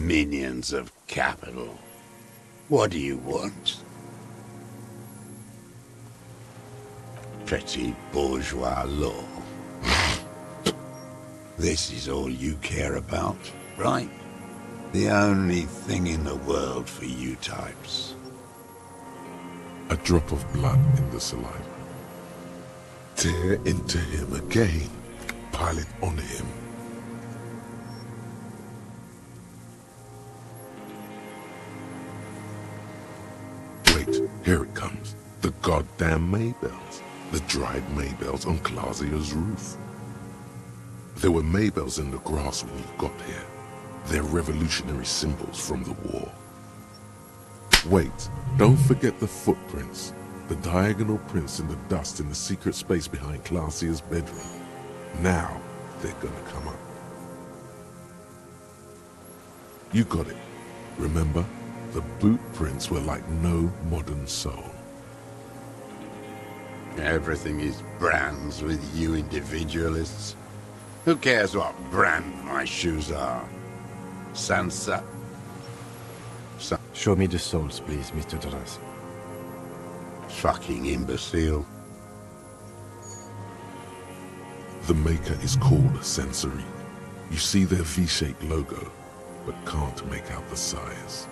Minions of capital. What do you want? Petty bourgeois law. This is all you care about, right? The only thing in the world for you types. A drop of blood in the saliva. Tear into him again. Pile it on him. Wait, here it comes. The goddamn Maybells. The dried Maybells on Clausia's roof. There were Maybells in the grass when you got here. They're revolutionary symbols from the war. Wait, don't forget the footprints. The diagonal prints in the dust in the secret space behind Clausia's bedroom. Now they're gonna come up. You got it. Remember? The boot prints were like no modern soul. Everything is brands with you individualists. Who cares what brand my shoes are? Sansa. Show me the souls, please, Mr. Doras. Fucking imbecile. The maker is called Sensory. You see their V-shaped logo, but can't make out the size.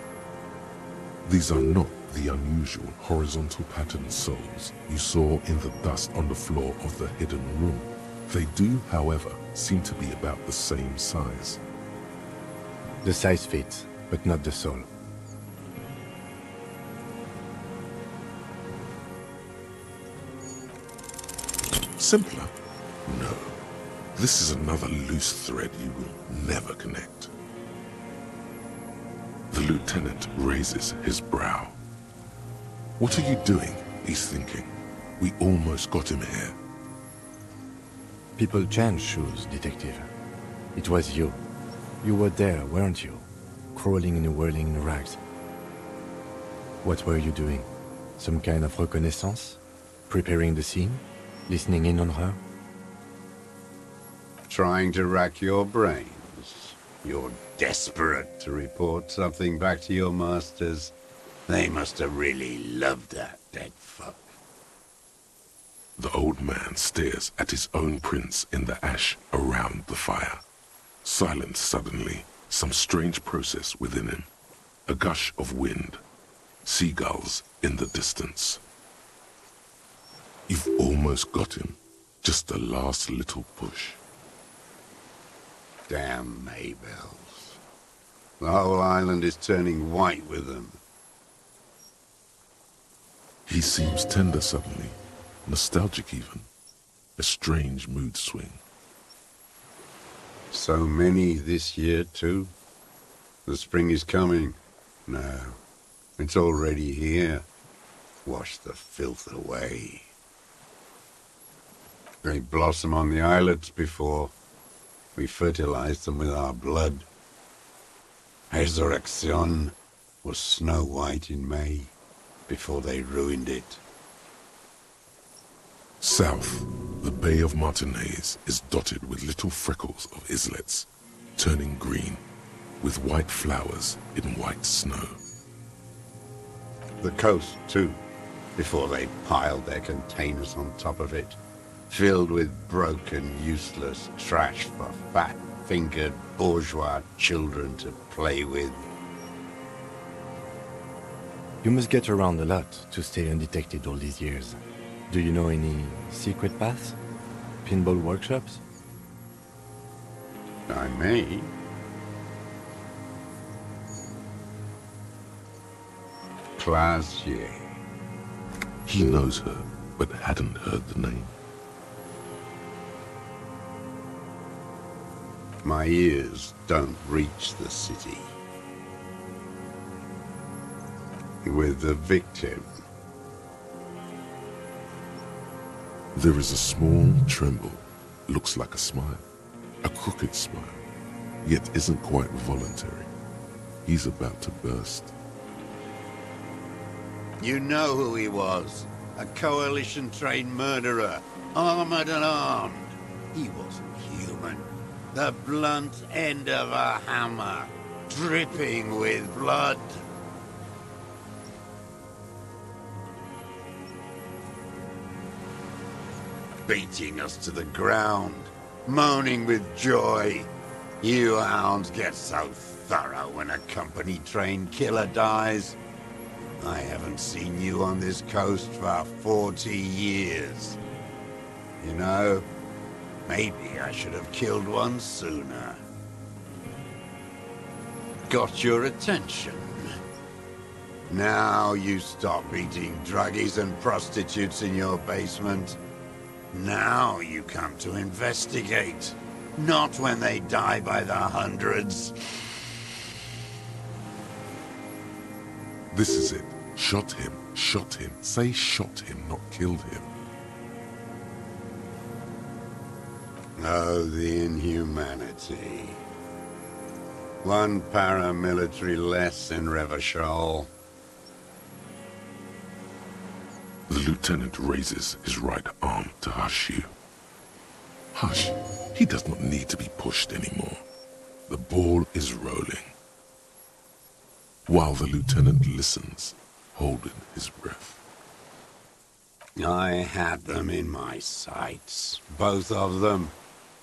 These are not the unusual horizontal patterned souls you saw in the dust on the floor of the hidden room. They do, however, seem to be about the same size. The size fits, but not the soul. Simpler? No. This is another loose thread you will never connect. The lieutenant raises his brow. What are you doing? He's thinking. We almost got him here. People change shoes, detective. It was you. You were there, weren't you? Crawling and whirling in rags. What were you doing? Some kind of reconnaissance? Preparing the scene? Listening in on her? Trying to rack your brains. You're desperate to report something back to your masters. They must have really loved that dead fuck. The old man stares at his own prints in the ash around the fire. Silent suddenly, some strange process within him. A gush of wind. Seagulls in the distance. You've almost got him. Just the last little push. Damn Maybells. The whole island is turning white with them. He seems tender suddenly. Nostalgic even. A strange mood swing. So many this year too. The spring is coming. No, it's already here. Wash the filth away. They blossom on the islets before we fertilize them with our blood. Resurrection was snow white in May before they ruined it. South, the Bay of Martinez is dotted with little freckles of islets, turning green, with white flowers in white snow. The coast, too, before they piled their containers on top of it, filled with broken, useless trash for fat-fingered bourgeois children to play with. You must get around a lot to stay undetected all these years. Do you know any secret paths? Pinball workshops? I may. Clausia. He knows her, but hadn't heard the name. My ears don't reach the city. With the victim. There is a small tremble, looks like a smile, a crooked smile, yet isn't quite voluntary. He's about to burst. You know who he was. A coalition-trained murderer, armored and armed. He wasn't human. The blunt end of a hammer. dripping with blood. Beating us to the ground, moaning with joy. You hounds get so thorough when a company-trained killer dies. I haven't seen you on this coast for 40 years. You know, maybe I should have killed one sooner. Got your attention. Now you stop eating druggies and prostitutes in your basement. Now you come to investigate. Not when they die by the hundreds. This is it. Shot him. Shot him. Say shot him, not killed him. Oh, the inhumanity. One paramilitary less in Revachol. The lieutenant raises his right arm to hush you. Hush. He does not need to be pushed anymore. The ball is rolling. While the lieutenant listens, holding his breath. I had them in my sights. Both of them.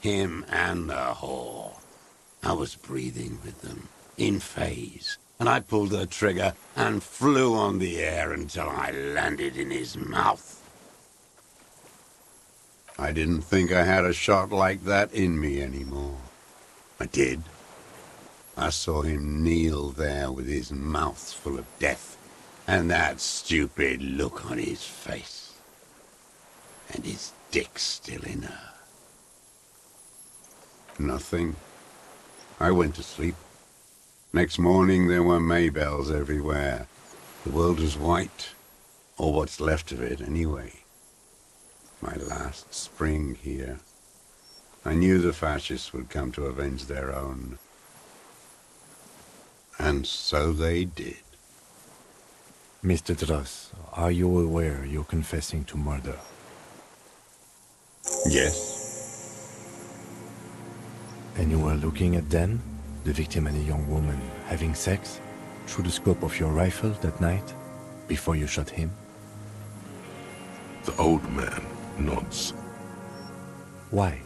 Him and the whore. I was breathing with them, in phase, and I pulled the trigger and flew on the air until I landed in his mouth. I didn't think I had a shot like that in me anymore. I did. I saw him kneel there with his mouth full of death, and that stupid look on his face. And his dick still in her. Nothing. I went to sleep. Next morning there were Maybells everywhere. The world was white, or what's left of it anyway. My last spring here. I knew the fascists would come to avenge their own. And so they did. Mr. Dross, are you aware you're confessing to murder? Yes. And you were looking at Dan, the victim and a young woman, having sex, through the scope of your rifle that night, before you shot him? The old man nods. Why?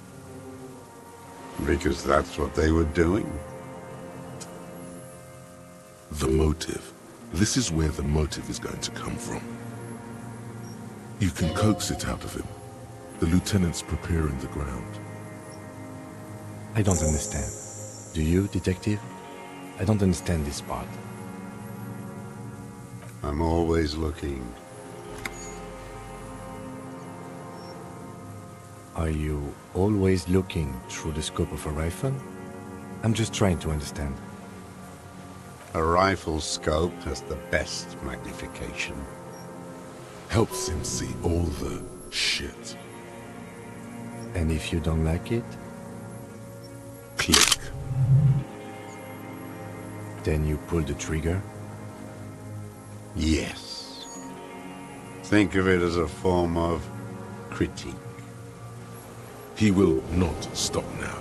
Because that's what they were doing. The motive. This is where the motive is going to come from. You can coax it out of him. The lieutenant's preparing the ground. I don't understand. Do you, detective? I don't understand this part. I'm always looking. Are you always looking through the scope of a rifle? I'm just trying to understand. A rifle's scope has the best magnification. Helps him see all the shit. And if you don't like it, Click. then you pull the trigger? Yes. Think of it as a form of critique. He will not stop now.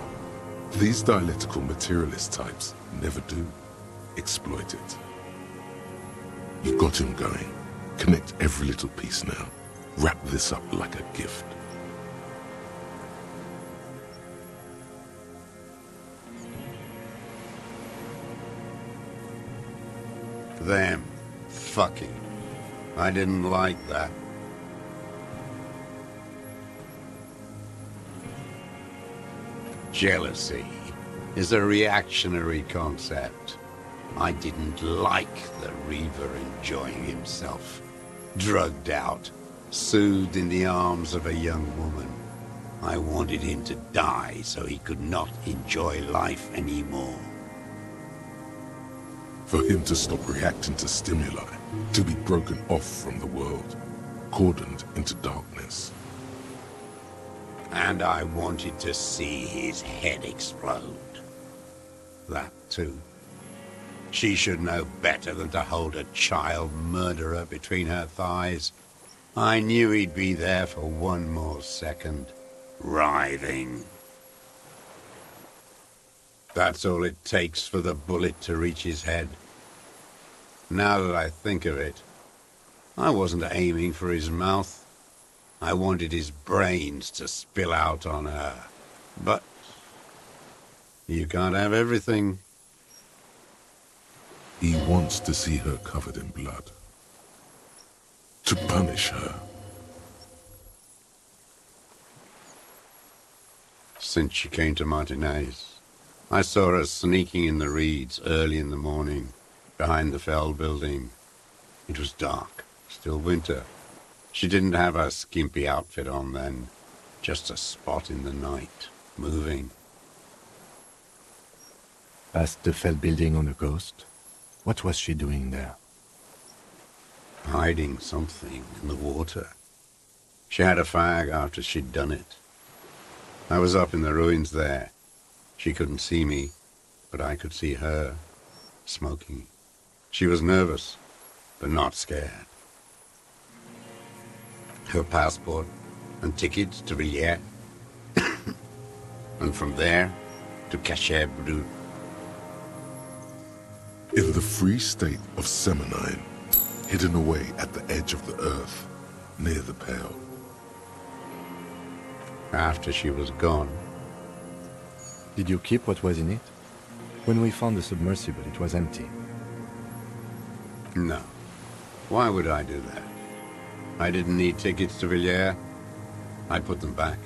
These dialectical materialist types never do. Exploit it. You got him going. Connect every little piece now. Wrap this up like a gift. Them. Fucking. I didn't like that. Jealousy is a reactionary concept. I didn't like the Reaver enjoying himself. Drugged out, soothed in the arms of a young woman. I wanted him to die so he could not enjoy life anymore. For him to stop reacting to stimuli, to be broken off from the world, cordoned into darkness. And I wanted to see his head explode. That too. She should know better than to hold a child murderer between her thighs. I knew he'd be there for one more second, writhing. That's all it takes for the bullet to reach his head. Now that I think of it, I wasn't aiming for his mouth. I wanted his brains to spill out on her. But you can't have everything. He wants to see her covered in blood. To punish her. Since she came to Martinez, I saw her sneaking in the reeds early in the morning, behind the Fell building. It was dark, still winter. She didn't have her skimpy outfit on then, just a spot in the night, moving. Past the Fell building on the coast? What was she doing there? Hiding something in the water. She had a fag after she'd done it. I was up in the ruins there. She couldn't see me, but I could see her, smoking. She was nervous, but not scared. Her passport and tickets to Villiers, and from there to Cachet Brut. In the free state of Seminine, hidden away at the edge of the earth, near the Pale. After she was gone. Did you keep what was in it? When we found the submersible, it was empty. No. Why would I do that? I didn't need tickets to Villiers. I put them back.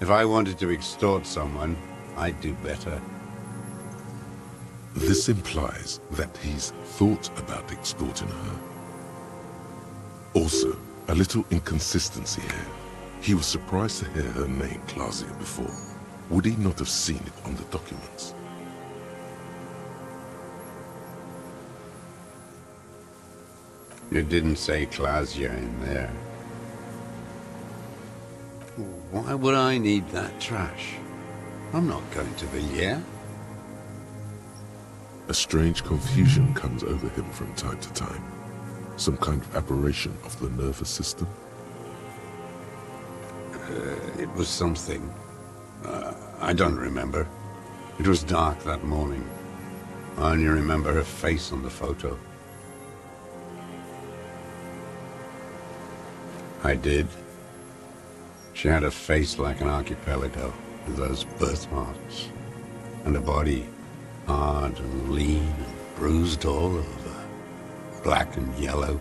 If I wanted to extort someone, I'd do better. This implies that he's thought about extorting her. Also, a little inconsistency here. He was surprised to hear her name Clausia before. Would he not have seen it on the documents? It didn't say Clausia in there. Why would I need that trash? I'm not going to Villiers. A strange confusion comes over him from time to time. Some kind of aberration of the nervous system. It was something. I don't remember. It was dark that morning. I only remember her face on the photo. I did. She had a face like an archipelago, with those birthmarks, and a body hard and lean and bruised all over, black and yellow.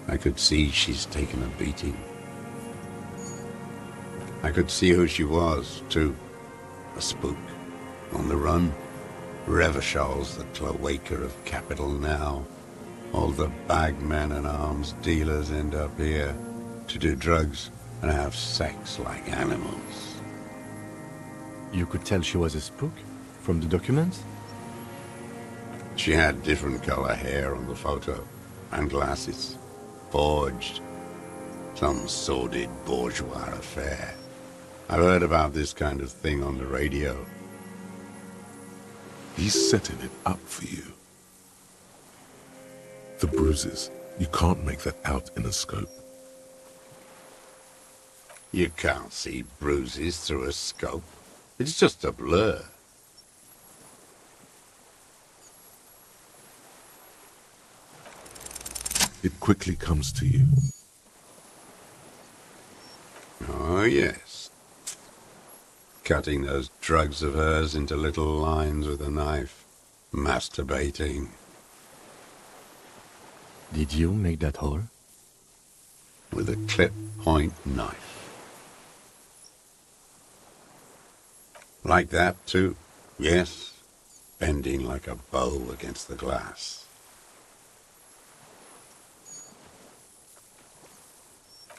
I could see she's taken a beating. I could see who she was, too. A spook, on the run. Revachol's the cloaca of capital now. All the bagmen and arms dealers end up here to do drugs and have sex like animals. You could tell she was a spook? From the documents? She had different color hair on the photo, and glasses. Forged. Some sordid bourgeois affair. I've heard about this kind of thing on the radio. He's setting it up for you. The bruises, you can't make that out in a scope. You can't see bruises through a scope. It's just a blur. It quickly comes to you. Oh, yes. Cutting those drugs of hers into little lines with a knife. Masturbating. Did you make that hole? With a clip-point knife. Like that, too. Yes. Bending like a bow against the glass.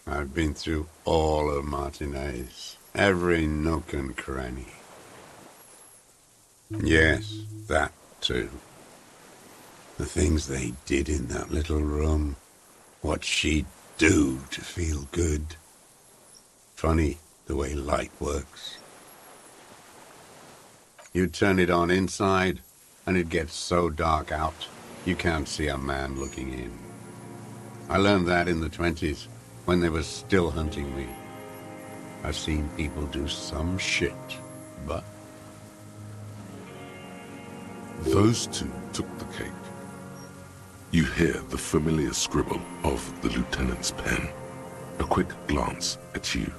I've been through all of Martinez. Every nook and cranny. Yes, that too. The things they did in that little room. What she'd do to feel good. Funny, the way light works. You turn it on inside, and it gets so dark out, you can't see a man looking in. I learned that in the 20s, when they were still hunting me. I've seen people do some shit, but Those two took the cake. You hear the familiar scribble of the lieutenant's pen, a quick glance at you.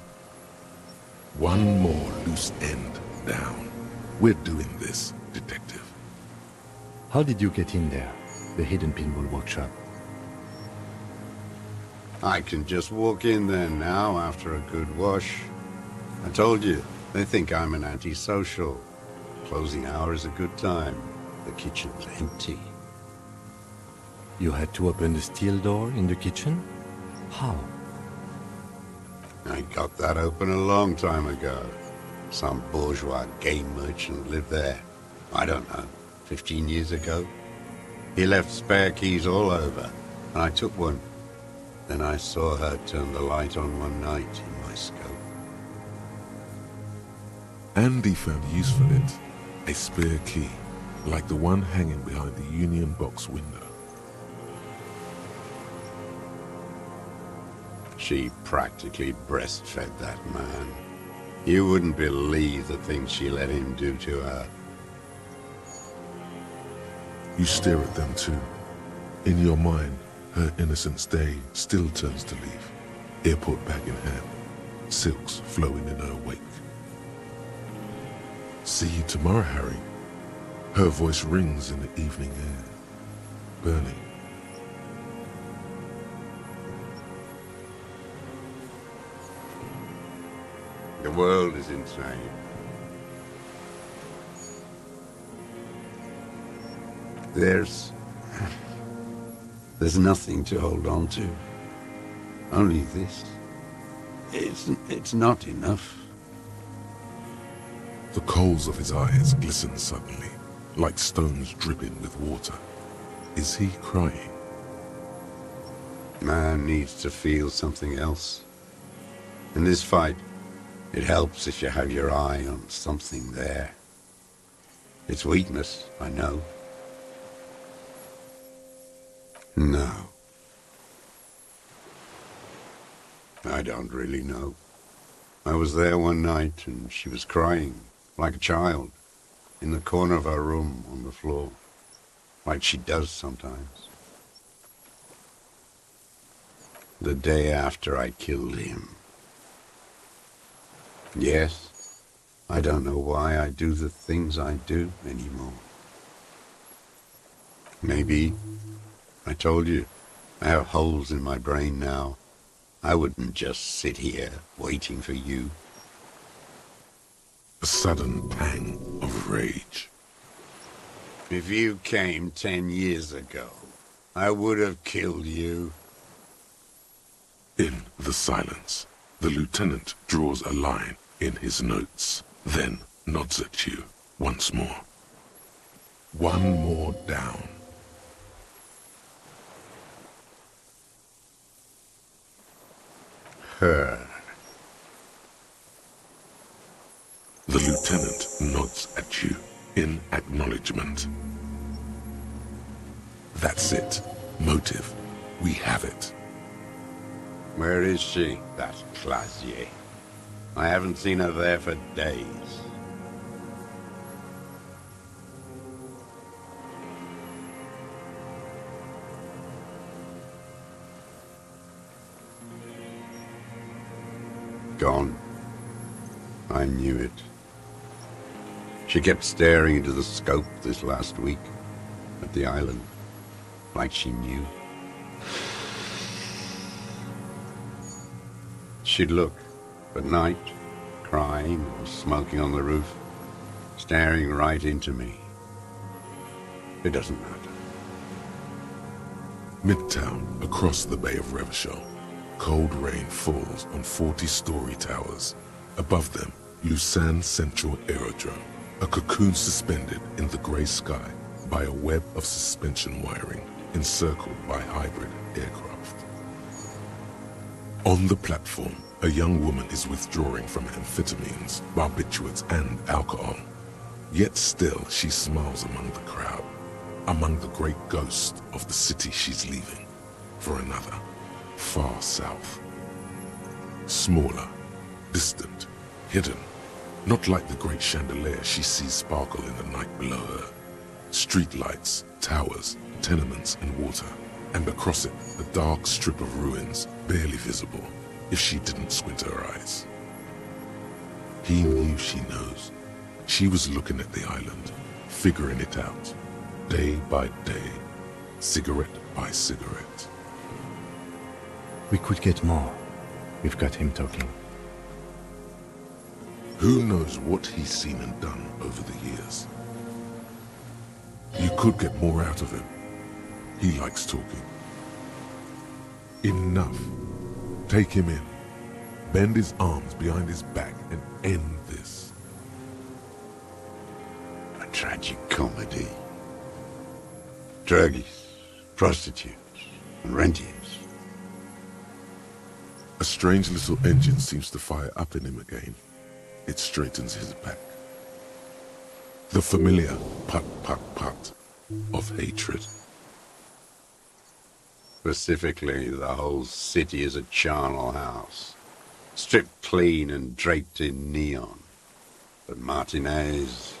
One more loose end down. We're doing this, detective. How did you get in there? The hidden pinball workshop. I can just walk in there now after a good wash. I told you, they think I'm an antisocial. Closing hour is a good time. The kitchen's empty. You had to open the steel door in the kitchen? How? I got that open a long time ago. Some bourgeois game merchant lived there. I don't know, 15 years ago. He left spare keys all over, and I took one. Then I saw her turn the light on one night in my scope. Andy found use for it. A spare key, like the one hanging behind the Union Box window. She practically breastfed that man. You wouldn't believe the things she let him do to her. You stare at them too. In your mind, her innocence day still turns to leaf, airport bag in hand, silks flowing in her wake. See you tomorrow, Harry. Her voice rings in the evening air, burning. The world is insane. There's nothing to hold on to. Only this. It's not enough. The coals of his eyes glisten suddenly, like stones dripping with water. Is he crying? Man needs to feel something else. In this fight, it helps if you have your eye on something there. It's weakness, I know. No. I don't really know. I was there one night and she was crying, like a child, in the corner of her room on the floor, like she does sometimes. The day after I killed him. Yes, I don't know why I do the things I do anymore. Maybe, I told you, I have holes in my brain now. I wouldn't just sit here waiting for you. A sudden pang of rage. If you came 10 years ago, I would have killed you. In the silence, the lieutenant draws a line in his notes, then nods at you once more. One more down. Her. The lieutenant nods at you in acknowledgement. That's it. Motive. We have it. Where is she, that Clasier? I haven't seen her there for days. Gone. I knew it. She kept staring into the scope this last week at the island, like she knew. She'd look at night, crying or smoking on the roof, staring right into me. It doesn't matter. Midtown, across the Bay of Revachol, cold rain falls on 40-story towers. Above them, Lausanne Central Aerodrome, a cocoon suspended in the grey sky by a web of suspension wiring encircled by hybrid aircraft. On the platform, a young woman is withdrawing from amphetamines, barbiturates, and alcohol. Yet still she smiles among the crowd, among the great ghost of the city she's leaving, for another, far south. Smaller, distant, hidden, not like the great chandelier she sees sparkle in the night below her. Streetlights, towers, tenements and water, and across it a dark strip of ruins, barely visible if she didn't squint her eyes. He knew she knows. She was looking at the island, figuring it out, day by day, cigarette by cigarette. We could get more. We've got him talking. Who knows what he's seen and done over the years? You could get more out of him. He likes talking. Enough. Take him in. Bend his arms behind his back and end this. A tragic comedy. Druggies, prostitutes, and rentiers. A strange little engine seems to fire up in him again. It straightens his back. The familiar put of hatred. Specifically, the whole city is a charnel house, stripped clean and draped in neon. But Martinez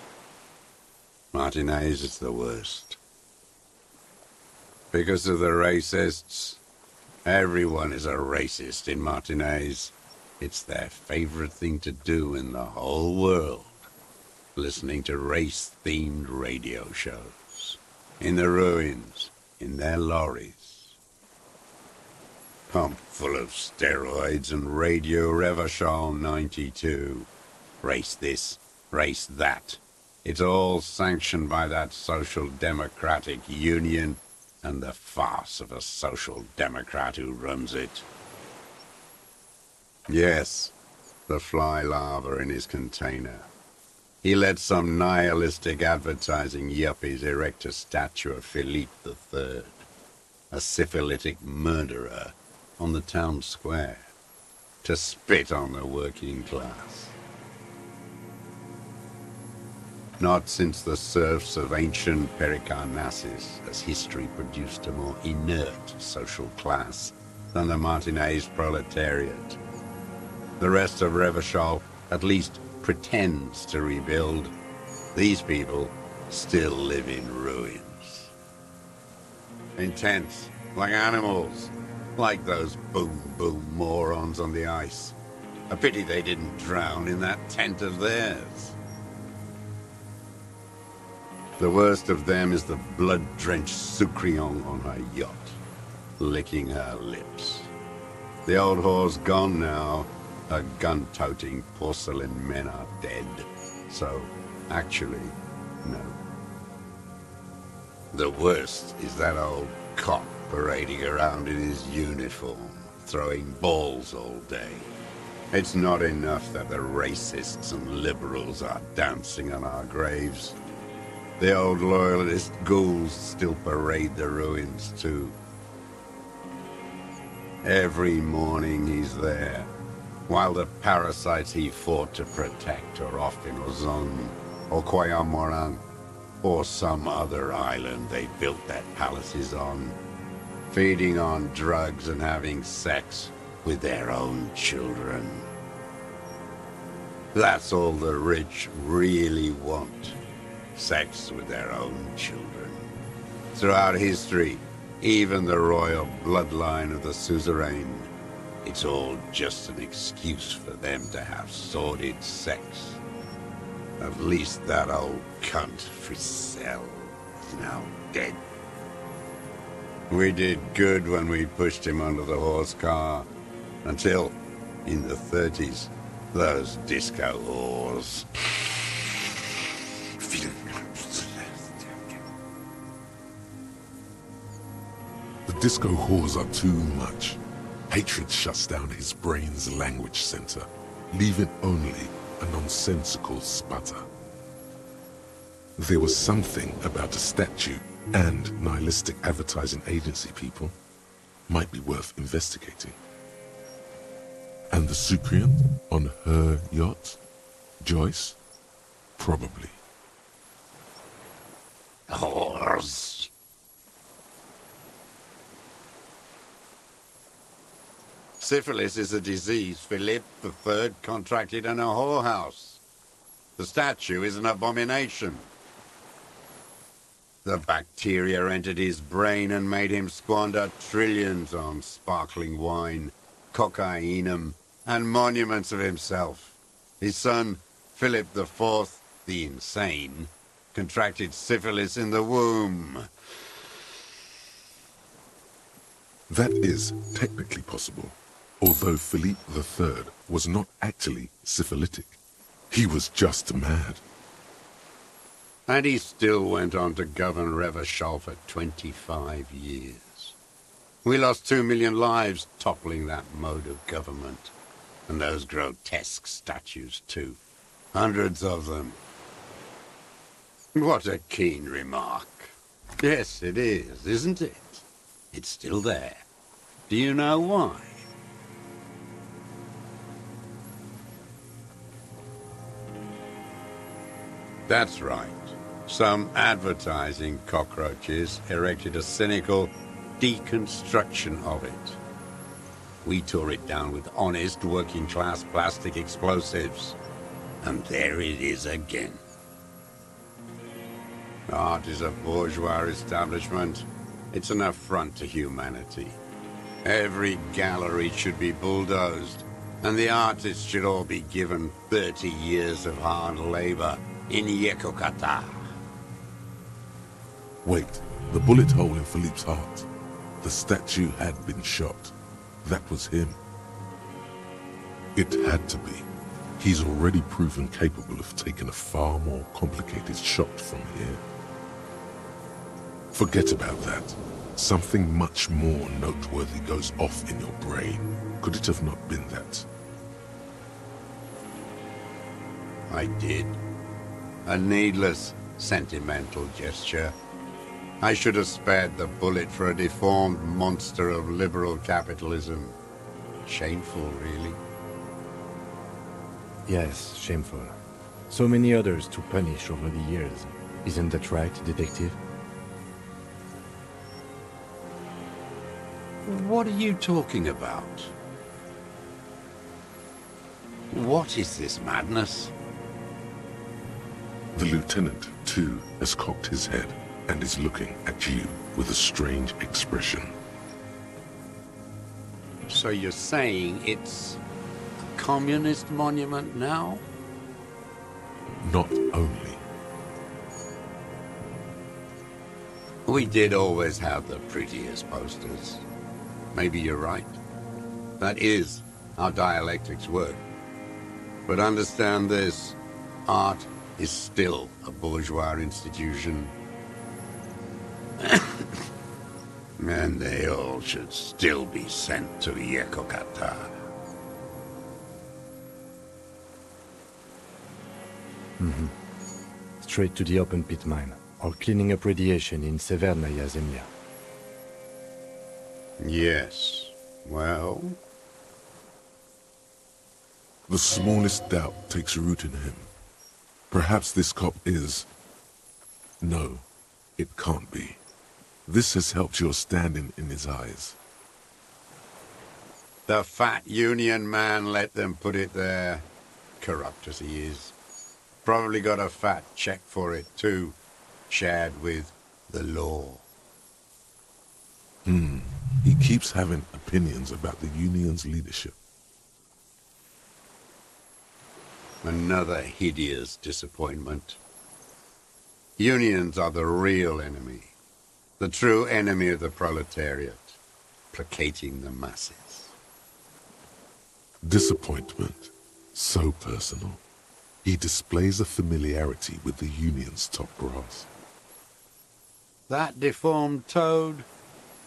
is the worst. Because of the racists, everyone is a racist in Martinez. It's their favorite thing to do in the whole world, listening to race-themed radio shows, in the ruins, in their lorries, pumped full of steroids and Radio Revachol 92. Race this, race that. It's all sanctioned by that Social Democratic Union and the farce of a Social Democrat who runs it. Yes, the fly larva in his container. He let some nihilistic advertising yuppies erect a statue of Philippe III, a syphilitic murderer, on the town square, to spit on the working class. Not since the serfs of ancient Pericarnassus has history produced a more inert social class than the Martinez proletariat. The rest of Revachol at least pretends to rebuild. These people still live in ruins. In tents, like animals, like those boom-boom morons on the ice. A pity they didn't drown in that tent of theirs. The worst of them is the blood-drenched Sucrion on her yacht, licking her lips. The old whore's gone now. Her gun-toting porcelain men are dead. So, actually, no. The worst is that old cop parading around in his uniform, throwing balls all day. It's not enough that the racists and liberals are dancing on our graves. The old loyalist ghouls still parade the ruins too. Every morning he's there, while the parasites he fought to protect are off in Ozon, or Koyamorang, or some other island they built their palaces on, feeding on drugs and having sex with their own children. That's all the rich really want, sex with their own children. Throughout history, even the royal bloodline of the suzerain, it's all just an excuse for them to have sordid sex. At least that old cunt, Fricelle, is now dead. We did good when we pushed him under the horse car, until, in the 30s, those disco whores. The disco whores are too much. Hatred shuts down his brain's language center, leaving only a nonsensical sputter. There was something about a statue and nihilistic advertising agency people might be worth investigating. And the Sucrian on her yacht? Joyce? Probably. Whores. Syphilis is a disease Philippe III contracted in a whorehouse. The statue is an abomination. The bacteria entered his brain and made him squander trillions on sparkling wine, cocainum, and monuments of himself. His son, Philip IV, the Insane, contracted syphilis in the womb. That is technically possible, although Philippe III was not actually syphilitic. He was just mad. And he still went on to govern Revachol for 25 years. We lost 2 million lives toppling that mode of government. And those grotesque statues, too. Hundreds of them. What a keen remark. Yes, it is, isn't it? It's still there. Do you know why? That's right. Some advertising cockroaches erected a cynical deconstruction of it. We tore it down with honest working-class plastic explosives. And there it is again. Art is a bourgeois establishment. It's an affront to humanity. Every gallery should be bulldozed, and the artists should all be given 30 years of hard labor in Yekokata. Wait, the bullet hole in Philippe's heart. The statue had been shot. That was him. It had to be. He's already proven capable of taking a far more complicated shot from here. Forget about that. Something much more noteworthy goes off in your brain. Could it have not been that? I did. A needless, sentimental gesture. I should have spared the bullet for a deformed monster of liberal capitalism. Shameful, really. Yes, shameful. So many others to punish over the years. Isn't that right, detective? What are you talking about? What is this madness? The lieutenant, too, has cocked his head and is looking at you with a strange expression. So you're saying it's a communist monument now? Not only. We did always have the prettiest posters. Maybe you're right. That is how dialectics work. But understand this, art is still a bourgeois institution. And they all should still be sent to Yekokata. Straight to the open pit mine, or cleaning up radiation in Severnaya Zemlya. Yes. Well? The smallest doubt takes root in him. Perhaps this cop is... No, it can't be. This has helped your standing in his eyes. The fat union man let them put it there. Corrupt as he is. Probably got a fat check for it too. Shared with the law. He keeps having opinions about the union's leadership. Another hideous disappointment. Unions are the real enemy. The true enemy of the proletariat. Placating the masses. Disappointment. So personal. He displays a familiarity with the union's top brass. That deformed toad?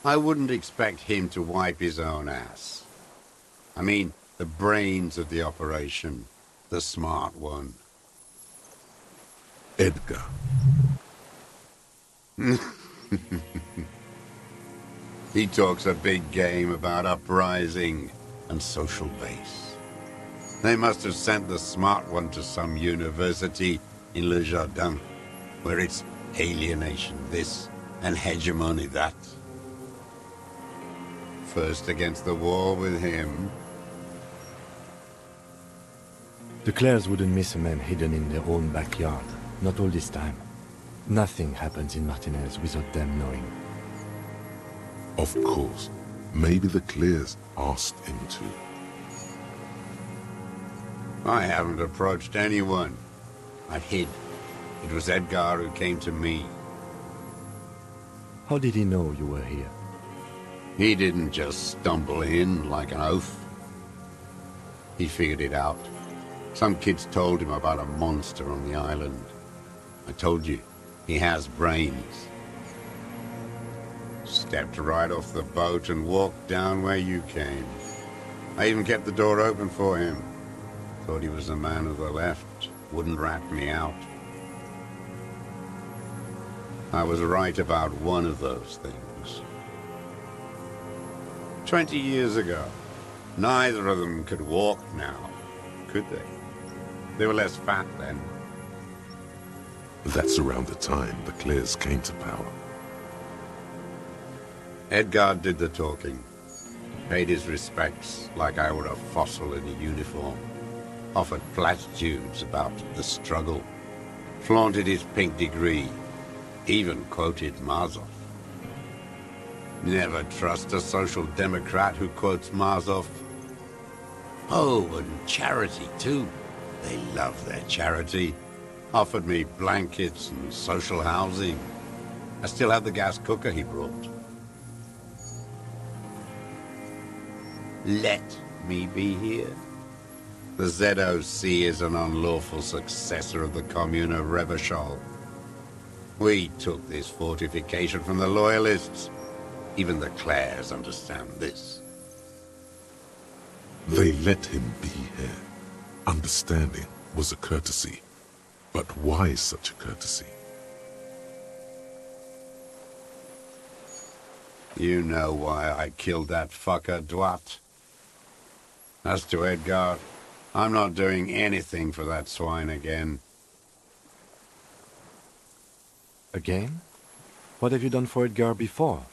I wouldn't expect him to wipe his own ass. I mean, the brains of the operation. The smart one. Edgar. He talks a big game about uprising and social base. They must have sent the smart one to some university in Le Jardin, where it's alienation this and hegemony that. First against the wall with him. The Clares wouldn't miss a man hidden in their own backyard. Not all this time. Nothing happens in Martinez without them knowing. Of course. Maybe the Clears asked him to. I haven't approached anyone. I hid. It was Edgar who came to me. How did he know you were here? He didn't just stumble in like an oaf. He figured it out. Some kids told him about a monster on the island. I told you, he has brains. Stepped right off the boat and walked down where you came. I even kept the door open for him. Thought he was the man of the left. Wouldn't rat me out. I was right about one of those things. 20 years ago, neither of them could walk now, could they? They were less fat then. That's around the time the Clears came to power. Edgar did the talking. Paid his respects like I were a fossil in a uniform. Offered platitudes about the struggle. Flaunted his pink degree. Even quoted Mazov. Never trust a social democrat who quotes Mazov. Oh, and charity too. They love their charity. Offered me blankets and social housing. I still have the gas cooker he brought. Let me be here. The ZOC is an unlawful successor of the Commune of Revachol. We took this fortification from the Loyalists. Even the Clares understand this. They let him be here. Understanding was a courtesy. But why such a courtesy? You know why I killed that fucker, Dwat. As to Edgar, I'm not doing anything for that swine again. Again? What have you done for Edgar before?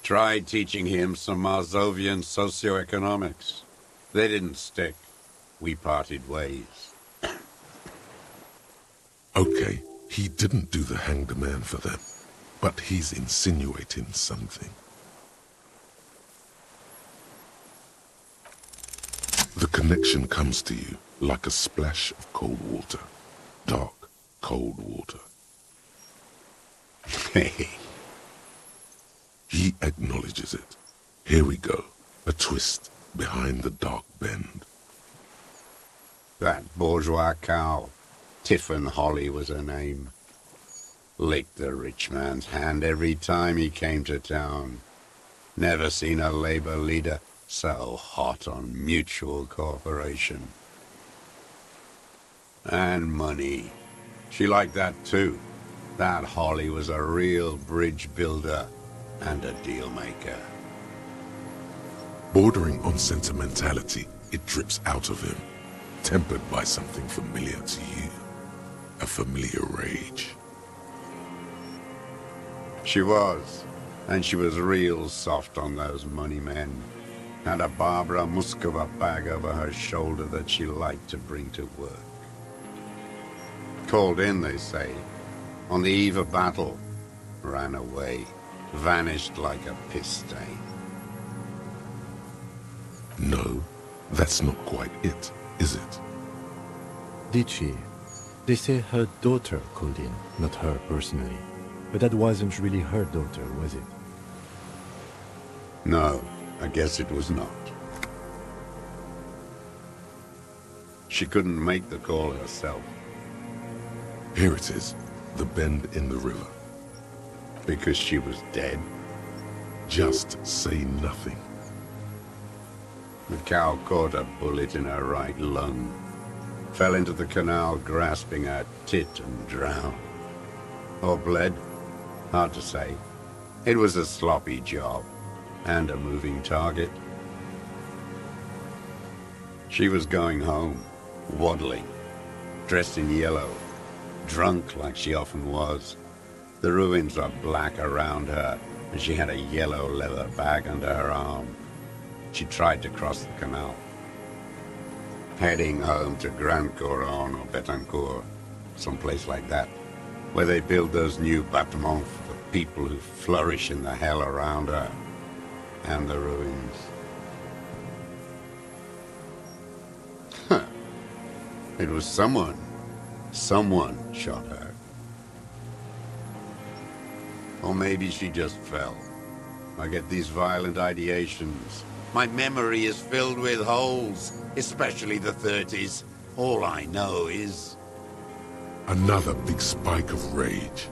Tried teaching him some Marzovian socioeconomics. They didn't stick. We parted ways. Okay, he didn't do the hanged man for them, but he's insinuating something. The connection comes to you like a splash of cold water. Dark, cold water. Hey. He acknowledges it. Here we go. A twist behind the dark bend. That bourgeois cow. Tiffin Holly was her name. Licked the rich man's hand every time he came to town. Never seen a labor leader so hot on mutual cooperation. And money. She liked that too. That Holly was a real bridge builder and a deal maker. Bordering on sentimentality, it drips out of him, tempered by something familiar to you. A familiar rage. She was, and she was real soft on those money men. Had a Barbara Muskova bag over her shoulder that she liked to bring to work. Called in, they say, on the eve of battle, ran away, vanished like a piss stain. No, that's not quite it, is it? Did she? They say her daughter called in, not her personally. But that wasn't really her daughter, was it? No, I guess it was not. She couldn't make the call herself. Here it is, the bend in the river. Because she was dead. Just say nothing. The cow caught a bullet in her right lung. Fell into the canal grasping her tit and drowned. Or bled? Hard to say. It was a sloppy job. And a moving target. She was going home, waddling, dressed in yellow, drunk like she often was. The ruins are black around her, and she had a yellow leather bag under her arm. She tried to cross the canal. Heading home to Grand Couronne or Betancourt, someplace like that. where they build those new bâtiments for the people who flourish in the hell around her, and the ruins. Huh. It was someone. Someone shot her. Or maybe she just fell. I get these violent ideations. My memory is filled with holes, especially the 30s. All I know is... Another big spike of rage,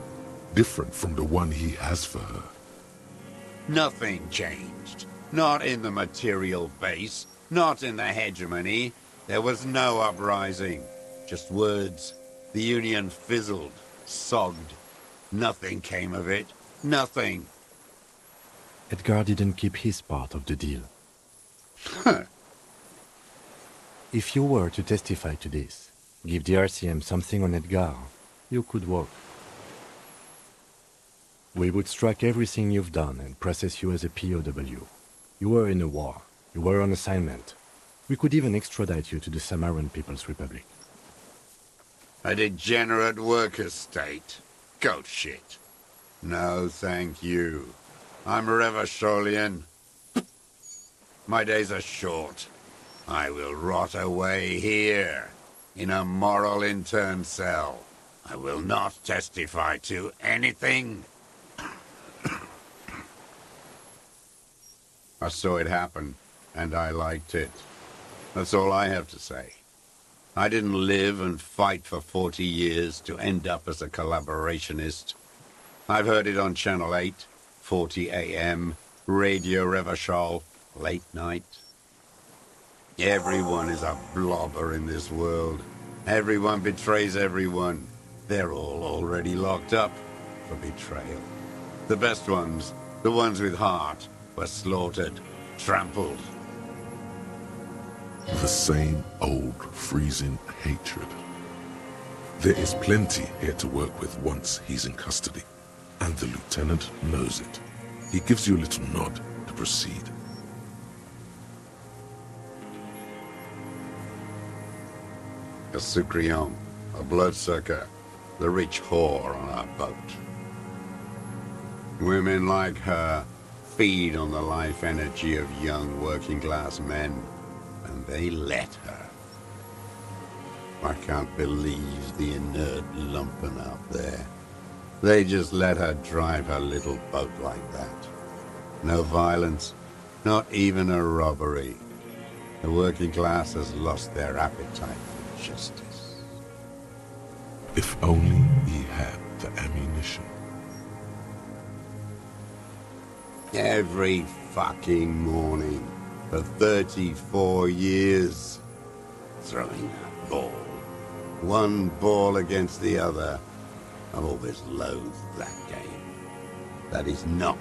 different from the one he has for her. Nothing changed. Not in the material base, not in the hegemony. There was no uprising. Just words. The Union fizzled, sogged. Nothing came of it. Nothing. Edgar didn't keep his part of the deal. Huh. If you were to testify to this, give the RCM something on Edgar, you could walk. We would strike everything you've done and process you as a POW. You were in a war. You were on assignment. We could even extradite you to the Samaran People's Republic. A degenerate worker state. Goat shit. No, thank you. I'm Revacholian. My days are short. I will rot away here, in a moral intern cell. I will not testify to anything. I saw it happen, and I liked it. That's all I have to say. I didn't live and fight for 40 years to end up as a collaborationist. I've heard it on Channel 8, 40 AM, Radio Revachol, late night. Everyone is a blobber in this world. Everyone betrays everyone. They're all already locked up for betrayal. The best ones, the ones with heart, were slaughtered, trampled. The same old freezing hatred. There is plenty here to work with once he's in custody, and the lieutenant knows it. He gives you a little nod to proceed. A Sucrion, a bloodsucker, the rich whore on our boat. Women like her feed on the life energy of young working-class men, and they let her. I can't believe the inert lumpen out there. They just let her drive her little boat like that. No violence, not even a robbery. The working class has lost their appetite for justice. If only he had the ammunition. Every fucking morning for 34 years. Throwing that ball. One ball against the other. I've always loathed that game. That is not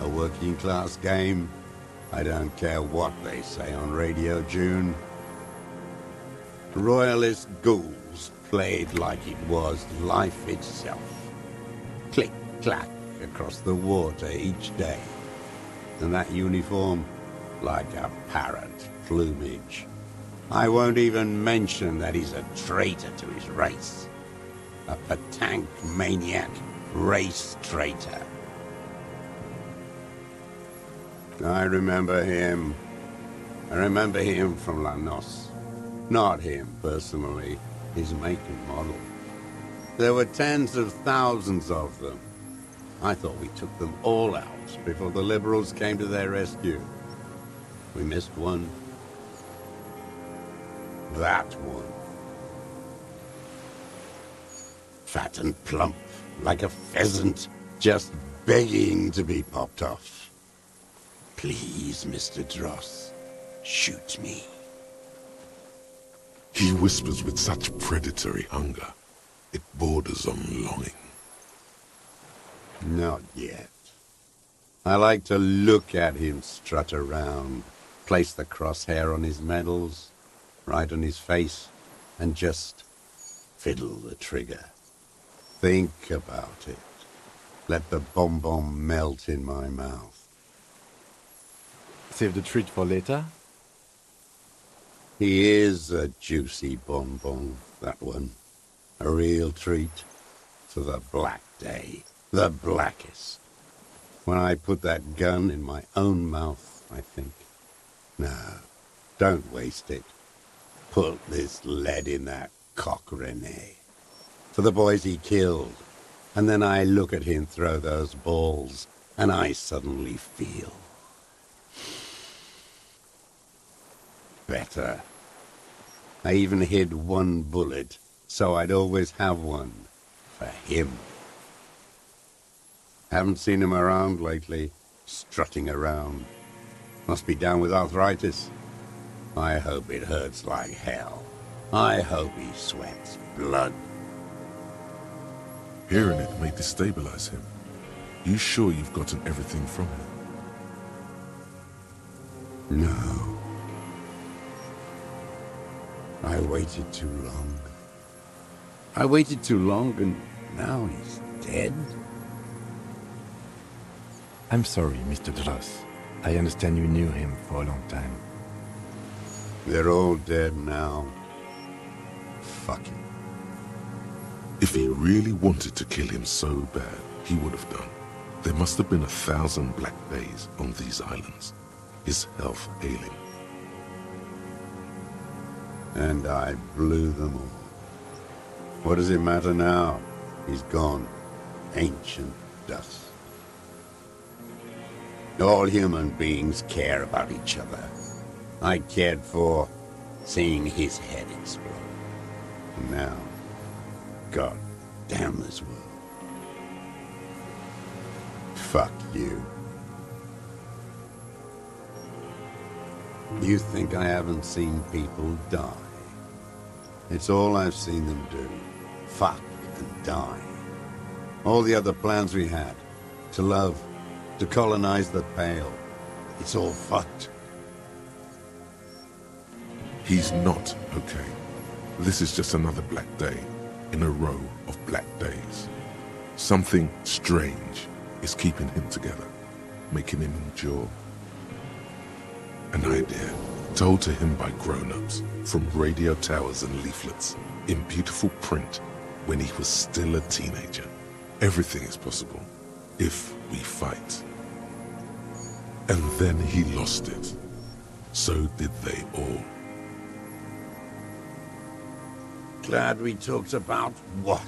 a working class game. I don't care what they say on Radio June. Royalist ghouls played like it was life itself. Click-clack across the water each day. And that uniform, like a parrot plumage. I won't even mention that he's a traitor to his race. A petanque maniac race traitor. I remember him. I remember him from La Noce. Not him personally, his make and model. There were tens of thousands of them. I thought we took them all out before the Liberals came to their rescue. We missed one. That one. Fat and plump, like a pheasant, just begging to be popped off. Please, Mr. Dross, shoot me. He whispers with such predatory hunger, it borders on longing. Not yet. I like to look at him strut around, place the crosshair on his medals, right on his face, and just fiddle the trigger. Think about it. Let the bonbon melt in my mouth. Save the treat for later? He is a juicy bonbon, that one. A real treat. to the black day, the blackest. When I put that gun in my own mouth, I think, no, don't waste it. Put this lead in that cock, Rene. For the boys he killed. And then I look at him throw those balls, and I suddenly feel better. I even hid one bullet, so I'd always have one for him. Haven't seen him around lately, strutting around. Must be down with arthritis. I hope it hurts like hell. I hope he sweats blood. Hearing it may destabilize him. You sure you've gotten everything from him? No. I waited too long. I waited too long, and now he's dead? I'm sorry, Mr. Dross. I understand you knew him for a long time. They're all dead now. Fuck him. If he really wanted to kill him so bad, he would have done. There must have been 1,000 black days on these islands. His health ailing. And I blew them all. What does it matter now? He's gone. Ancient dust. All human beings care about each other. I cared for seeing his head explode. And now, God damn this world. Fuck you. You think I haven't seen people die? It's all I've seen them do. Fuck and die. All the other plans we had. To love. To colonize the Pale. It's all fucked. He's not okay. This is just another black day in a row of black days. Something strange is keeping him together, making him endure. An idea told to him by grown-ups from radio towers and leaflets in beautiful print when he was still a teenager. Everything is possible if we fight. And then he lost it. So did they all. Glad we talked about what?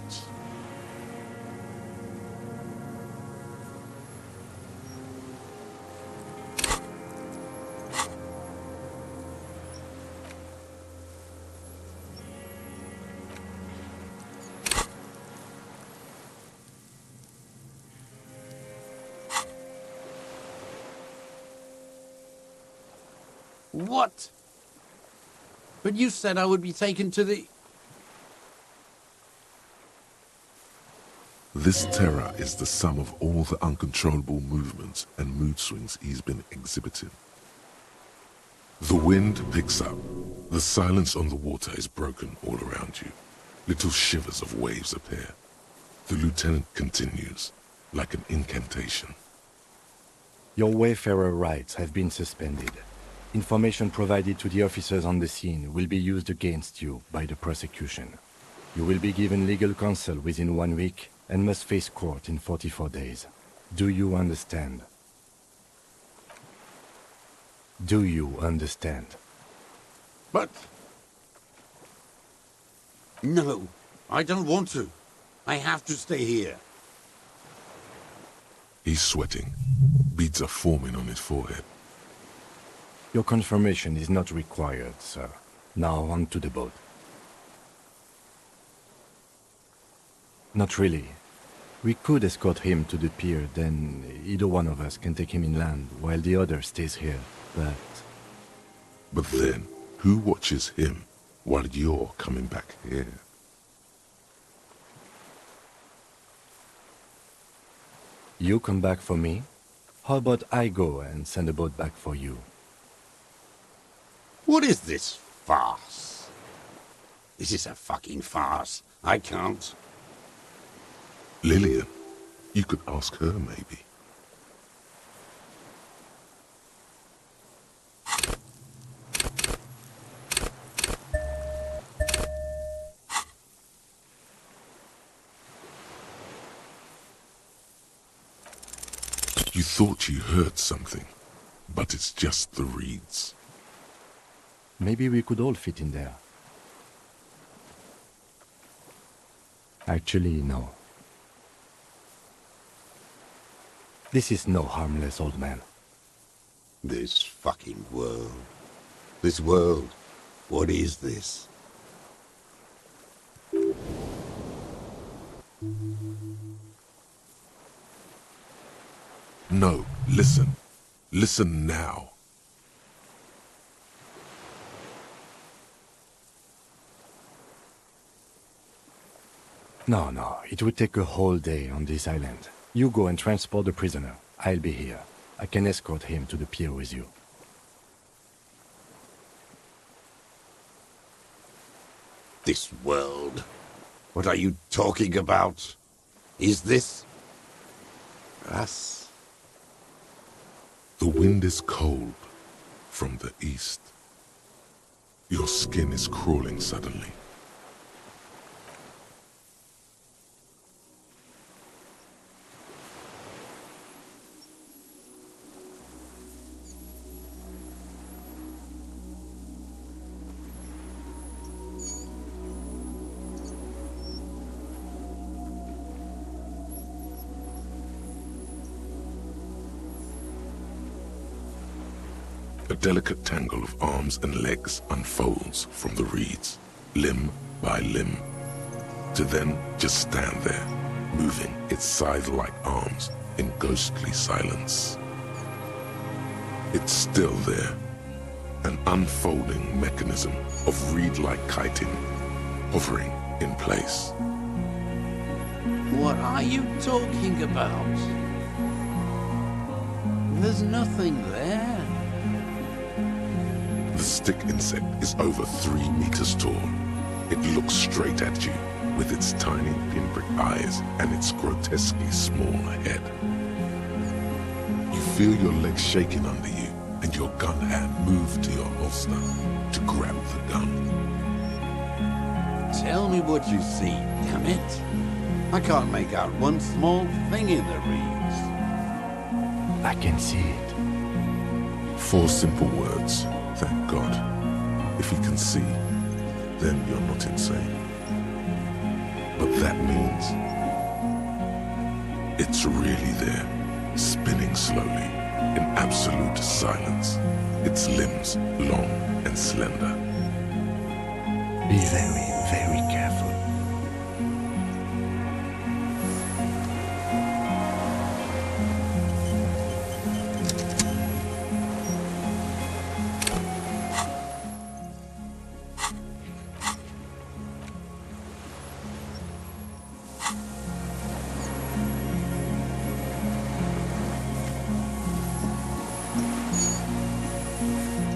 What? But you said I would be taken to the... This terror is the sum of all the uncontrollable movements and mood swings he's been exhibiting. The wind picks up. The silence on the water is broken all around you. Little shivers of waves appear. The lieutenant continues, like an incantation. Your wayfarer rights have been suspended. Information provided to the officers on the scene will be used against you by the prosecution. You will be given legal counsel within 1 week and must face court in 44 days. Do you understand? Do you understand? But... No, I don't want to. I have to stay here. He's sweating. Beads are forming on his forehead. Your confirmation is not required, sir. Now on to the boat. Not really. We could escort him to the pier, then either one of us can take him inland while the other stays here, but... But then, who watches him while you're coming back here? You come back for me? How about I go and send a boat back for you? What is this farce? This is a fucking farce. I can't. Lillian, you could ask her maybe. You thought you heard something, but it's just the reeds. Maybe we could all fit in there. Actually, no. This is no harmless old man. This fucking world. This world. What is this? No, listen. Listen now. No, it would take a whole day on this island. You go and transport the prisoner. I'll be here. I can escort him to the pier with you. This world? What are you talking about? Is this us? The wind is cold from the east. Your skin is crawling suddenly. A delicate tangle of arms and legs unfolds from the reeds, limb by limb, to then just stand there, moving its scythe-like arms in ghostly silence. It's still there, an unfolding mechanism of reed-like chitin, hovering in place. What are you talking about? There's nothing there. The stick insect is over 3 meters tall. It looks straight at you with its tiny pinprick eyes and its grotesquely small head. You feel your legs shaking under you and your gun hand move to your holster to grab the gun. Tell me what you see, damn it. I can't make out one small thing in the reeds. I can see it. 4 simple words. Thank God. If he can see, then you're not insane. But that means it's really there, spinning slowly, in absolute silence, its limbs long and slender. Be very, very careful.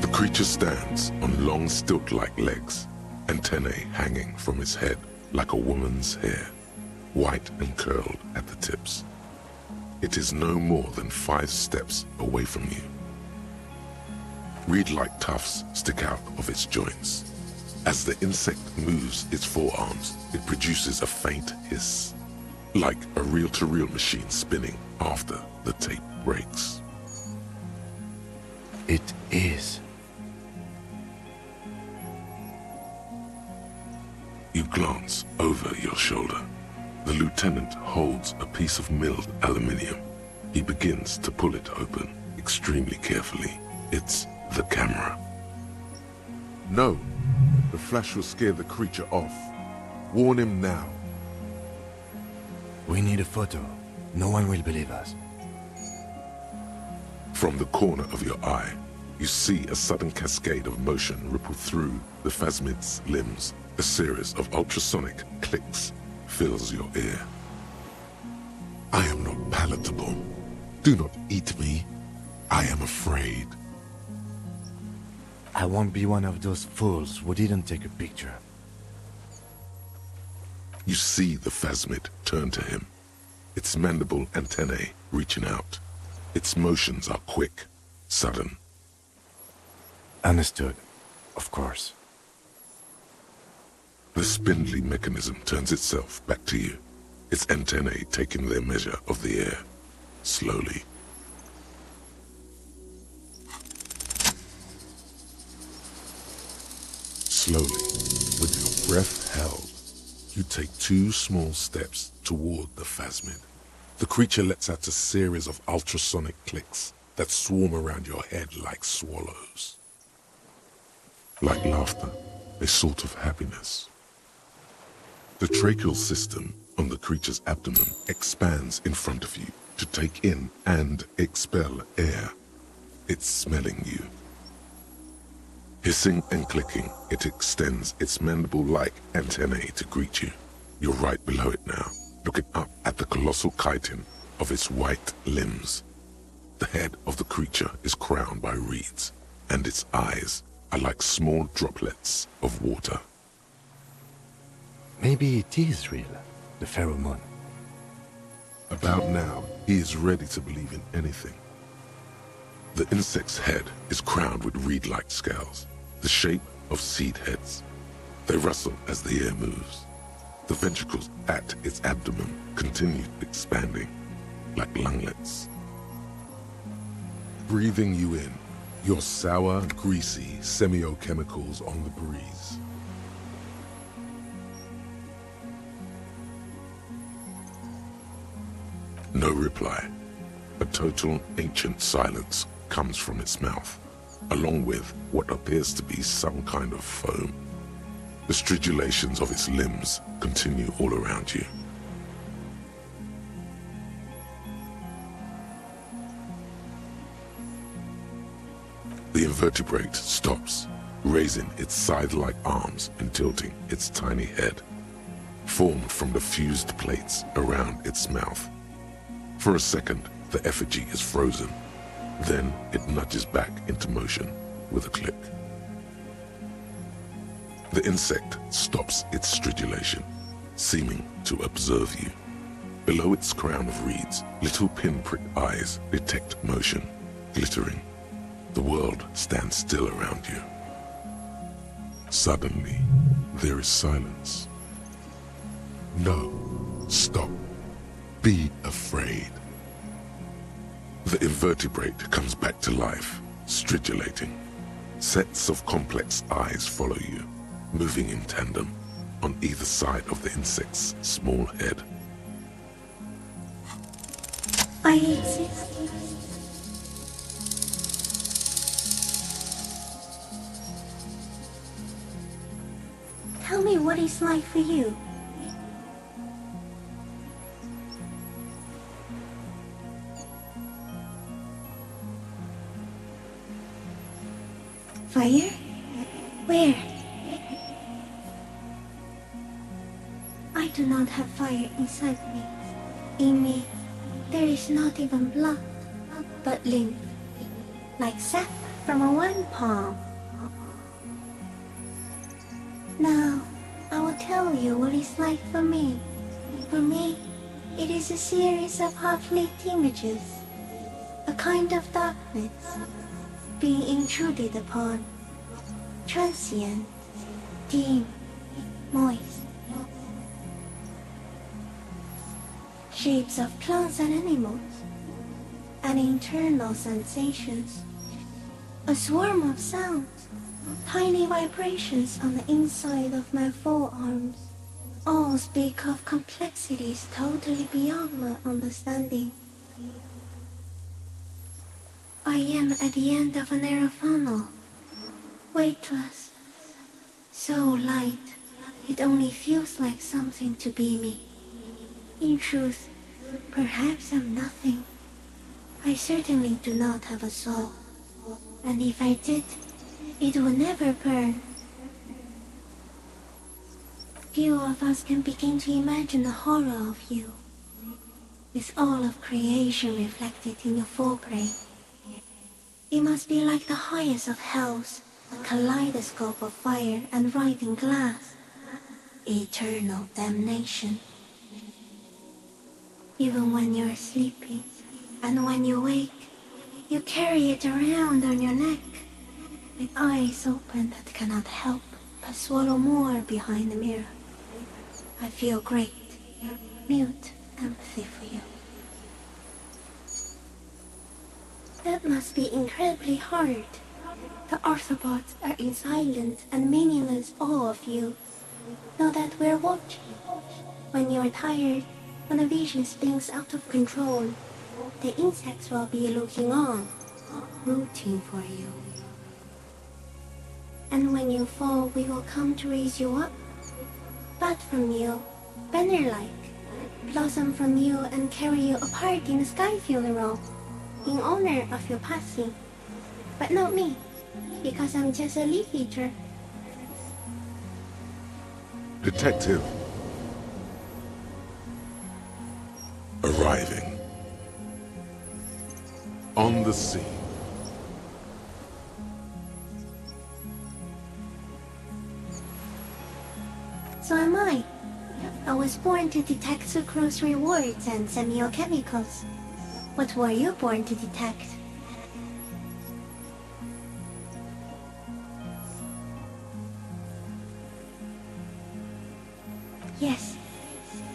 The creature stands on long stilt-like legs, antennae hanging from his head like a woman's hair, white and curled at the tips. It is no more than 5 steps away from you. Reed-like tufts stick out of its joints. As the insect moves its forearms, it produces a faint hiss, like a reel-to-reel machine spinning after the tape breaks. It is. You glance over your shoulder. The lieutenant holds a piece of milled aluminium. He begins to pull it open extremely carefully. It's the camera. No, the flash will scare the creature off. Warn him now. We need a photo. No one will believe us. From the corner of your eye, you see a sudden cascade of motion ripple through the phasmid's limbs. A series of ultrasonic clicks fills your ear. I am not palatable. Do not eat me. I am afraid. I won't be one of those fools who didn't take a picture. You see the phasmid turn to him, its mandible antennae reaching out. Its motions are quick, sudden. Understood. Of course. The spindly mechanism turns itself back to you, its antennae taking their measure of the air, slowly, Slowly, with your breath held, you take 2 small steps toward the phasmid. The creature lets out a series of ultrasonic clicks that swarm around your head like swallows. Like laughter, a sort of happiness. The tracheal system on the creature's abdomen expands in front of you to take in and expel air. It's smelling you. Hissing and clicking, it extends its mandible-like antennae to greet you. You're right below it now, looking up at the colossal chitin of its white limbs. The head of the creature is crowned by reeds, and its eyes are like small droplets of water. Maybe it is real, the pheromone. About now, he is ready to believe in anything. The insect's head is crowned with reed-like scales, the shape of seed heads. They rustle as the air moves. The ventricles at its abdomen continue expanding, like lunglets. Breathing you in, your sour, greasy semiochemicals on the breeze. No reply. A total ancient silence comes from its mouth, along with what appears to be some kind of foam. The stridulations of its limbs continue all around you. The invertebrate stops, raising its scythe-like arms and tilting its tiny head, formed from the fused plates around its mouth. For a second, the effigy is frozen. Then it nudges back into motion with a click. The insect stops its stridulation, seeming to observe you. Below its crown of reeds, little pinprick eyes detect motion, glittering. The world stands still around you. Suddenly, there is silence. No, stop. Be afraid. The invertebrate comes back to life, stridulating. Sets of complex eyes follow you, moving in tandem on either side of the insect's small head. I exist. Tell me what it's like for you. Fire? Where? I do not have fire inside me. In me, there is not even blood, but lymph, like sap from a wine palm. Now, I will tell you what it's like for me. For me, it is a series of half-lit images, a kind of darkness, being intruded upon, transient, dim, moist. Shapes of plants and animals, and internal sensations. A swarm of sounds, tiny vibrations on the inside of my forearms. All speak of complexities totally beyond my understanding. I am at the end of a narrow funnel, weightless, so light it only feels like something to be me. In truth, perhaps I'm nothing. I certainly do not have a soul, and if I did, it would never burn. Few of us can begin to imagine the horror of you, with all of creation reflected in your forebrain. It must be like the highest of hells, a kaleidoscope of fire and writhing glass. Eternal damnation. Even when you're sleeping, and when you wake, you carry it around on your neck, with eyes open that cannot help but swallow more behind the mirror. I feel great, mute empathy for you. That must be incredibly hard. The arthropods are in silent and meaningless awe of you. Know that we're watching. When you're tired, when the vision spins out of control, the insects will be looking on, rooting for you. And when you fall, we will come to raise you up. Bud from you, banner-like, blossom from you and carry you apart in the sky funeral, in honor of your passing. But not me, because I'm just a leaf eater. Detective. Arriving. On the scene. So am I. I was born to detect sucrose rewards and semiochemicals. What were you born to detect? Yes,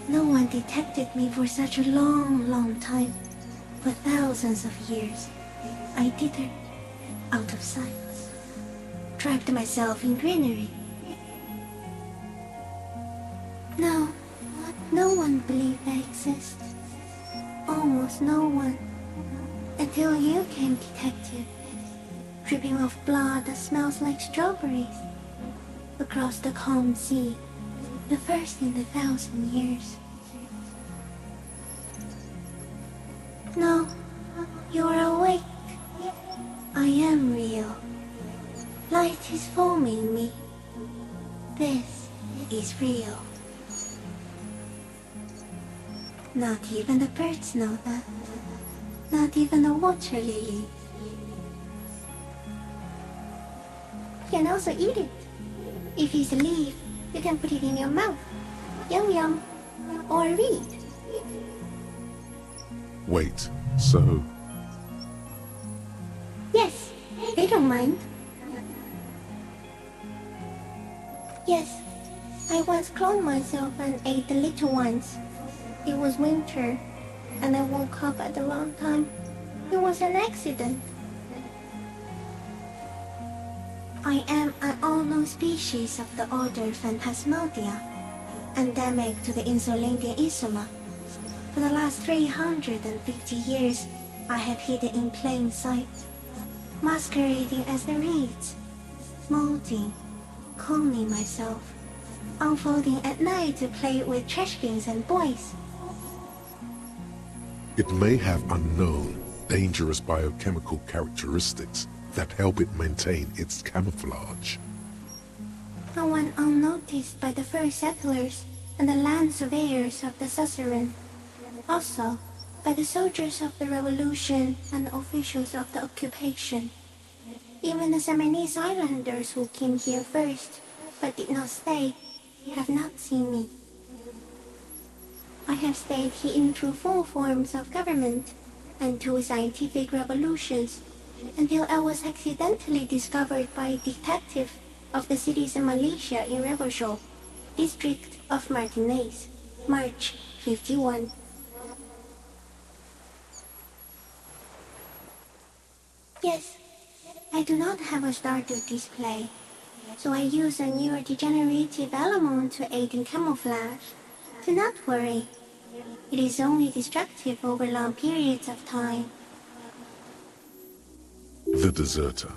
no one detected me for such a long time. For thousands of years, I dithered, out of sight, trapped myself in greenery. No one believed I exist. Almost no one. Until you came, detective, dripping of blood that smells like strawberries, across the calm sea, the first in 1,000 years. No, you are awake. I am real. Light is foaming me. This is real. Not even the birds know that. Not even the water lily. You can also eat it. If it's a leaf, you can put it in your mouth. Yum yum. Or read. Wait, so... Yes, I don't mind. Yes, I once cloned myself and ate the little ones. It was winter, and I woke up at the wrong time. It was an accident. I am an unknown species of the order Phantasmadia, endemic to the insulindia isoma. For the last 350 years, I have hidden in plain sight, masquerading as the reeds, molding, cloning myself, unfolding at night to play with trash bins and boys. It may have unknown, dangerous biochemical characteristics that help it maintain its camouflage. No one unnoticed by the first settlers and the land surveyors of the suzerain. Also, by the soldiers of the revolution and officials of the occupation. Even the Seminese islanders who came here first, but did not stay, have not seen me. I have stayed hidden through 4 forms of government and 2 scientific revolutions, until I was accidentally discovered by a detective of the citizen militia in Revershaw, district of Martinez, March 51. Yes, I do not have a starter display, so I use a neurodegenerative element to aid in camouflage. Do not worry, it is only destructive over long periods of time. The deserter.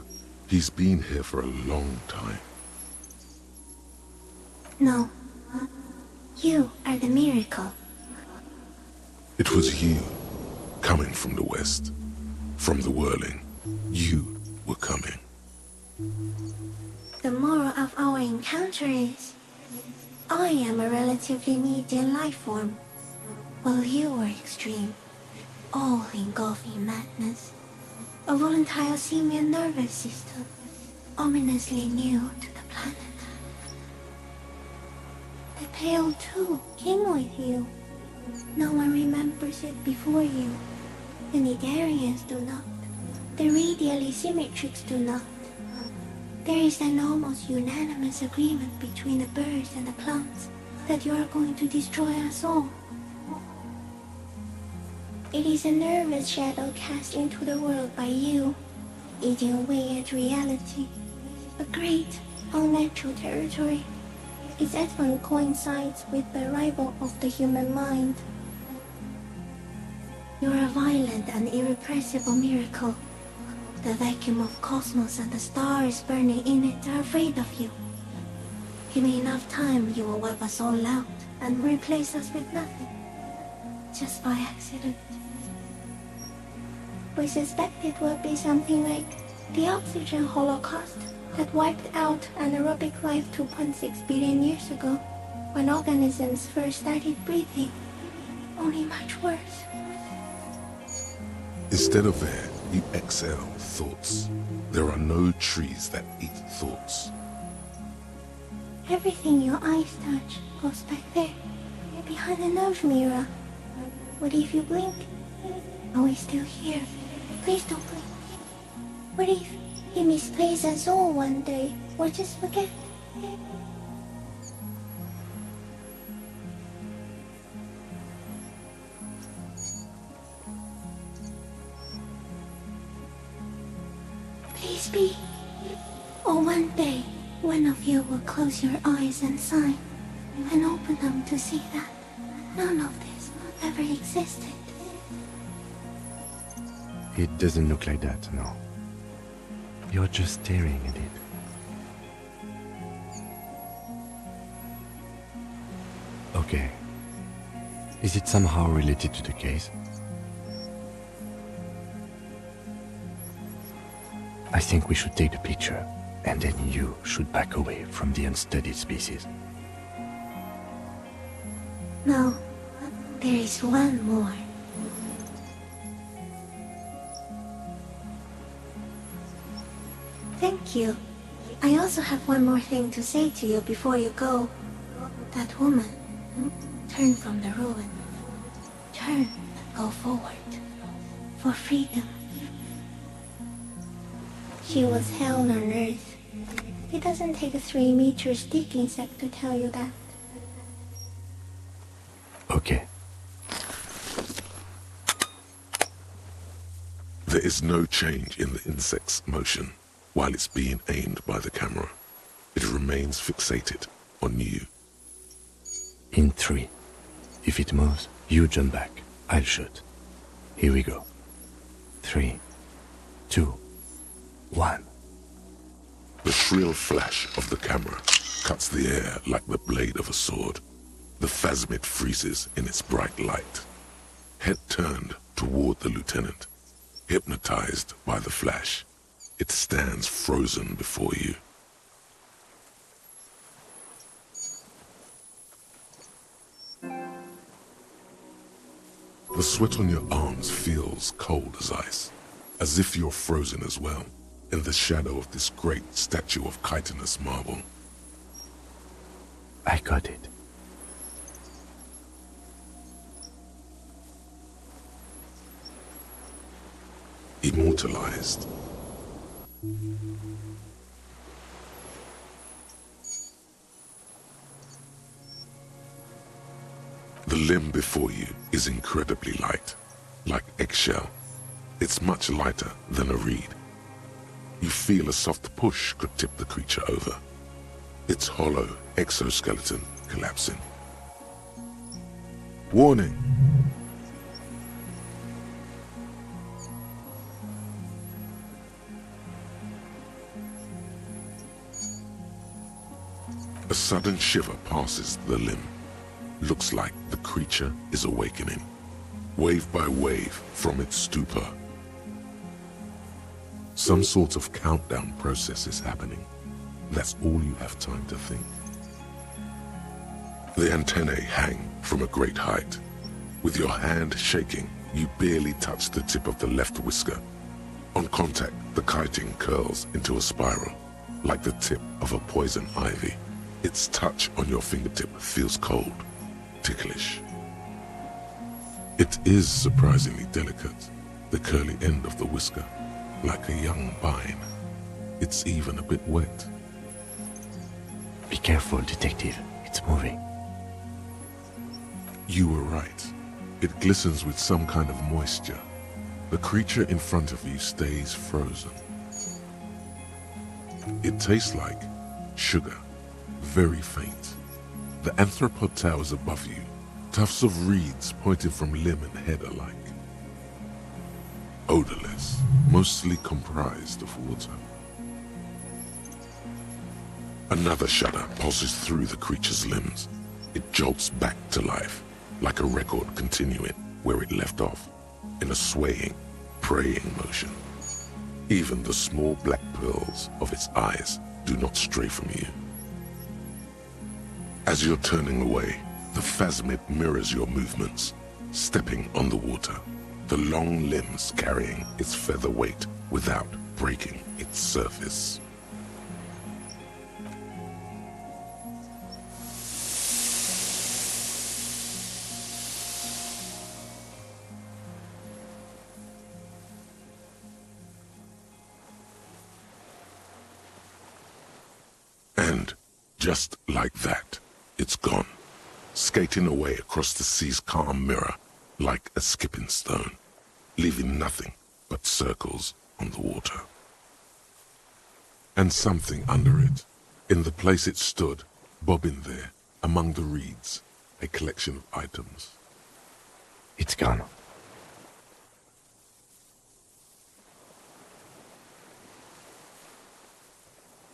He's been here for a long time. No, you are the miracle. It was you, coming from the west, from the whirling. You were coming. The moral of our encounter is, I am a relatively medium life form, while you are extreme, all-engulfing madness. A volatile simian nervous system, ominously new to the planet. The Pale too came with you. No one remembers it before you. The Nidarians do not. The radially symmetrics do not. There is an almost unanimous agreement between the birds and the plants that you are going to destroy us all. It is a nervous shadow cast into the world by you, eating away at reality. A great, unnatural territory. Its advent coincides with the arrival of the human mind. You're a violent and irrepressible miracle. The vacuum of cosmos and the stars burning in it are afraid of you. Give me enough time, you will wipe us all out and replace us with nothing. Just by accident. We suspect it will be something like the oxygen holocaust that wiped out anaerobic life 2.6 billion years ago, when organisms first started breathing. Only much worse. Instead of air, you exhale thoughts. There are no trees that eat thoughts. Everything your eyes touch goes back there, behind the nose mirror. What if you blink? Are we still here? Please don't blink. What if he misplaces us all one day, or just forget? Please be. Or one day, one of you will close your eyes and sign, and open them to see that none of this ever existed. It doesn't look like that, no. You're just staring at it. Okay. Is it somehow related to the case? I think we should take the picture, and then you should back away from the unstudied species. No, there is one more. Thank you. I also have one more thing to say to you before you go. That woman, turn from the ruin. Turn and go forward. For freedom. She was hell on earth. It doesn't take a 3-meter stick insect to tell you that. Okay. There is no change in the insect's motion while it's being aimed by the camera. It remains fixated on you. In 3. If it moves, you jump back. I'll shoot. Here we go. 3, 2, 1. The shrill flash of the camera cuts the air like the blade of a sword. The phasmid freezes in its bright light. Head turned toward the lieutenant, hypnotized by the flash. It stands frozen before you. The sweat on your arms feels cold as ice, as if you're frozen as well, in the shadow of this great statue of chitinous marble. I got it. Immortalized. The limb before you is incredibly light, like eggshell. It's much lighter than a reed. You feel a soft push could tip the creature over. Its hollow exoskeleton collapsing. Warning! A sudden shiver passes the limb. Looks like the creature is awakening, wave by wave from its stupor. Some sort of countdown process is happening. That's all you have time to think. The antennae hang from a great height. With your hand shaking, you barely touch the tip of the left whisker. On contact, the chitin curls into a spiral, like the tip of a poison ivy. Its touch on your fingertip feels cold, ticklish. It is surprisingly delicate, the curly end of the whisker, like a young vine. It's even a bit wet. Be careful, detective. It's moving. You were right. It glistens with some kind of moisture. The creature in front of you stays frozen, It tastes like sugar, very faint. The anthropod towers above you, tufts of reeds pointing from limb and head alike. Odorless, mostly comprised of water. Another shudder pulses through the creature's limbs. It jolts back to life, like a record continuing where it left off, in a swaying, praying motion. Even the small black pearls of its eyes do not stray from you. As you're turning away, the phasmid mirrors your movements, stepping on the water, the long limbs carrying its feather weight without breaking its surface. And just like that, it's gone, skating away across the sea's calm mirror like a skipping stone, leaving nothing but circles on the water. And something under it, in the place it stood, bobbing there, among the reeds, a collection of items. It's gone.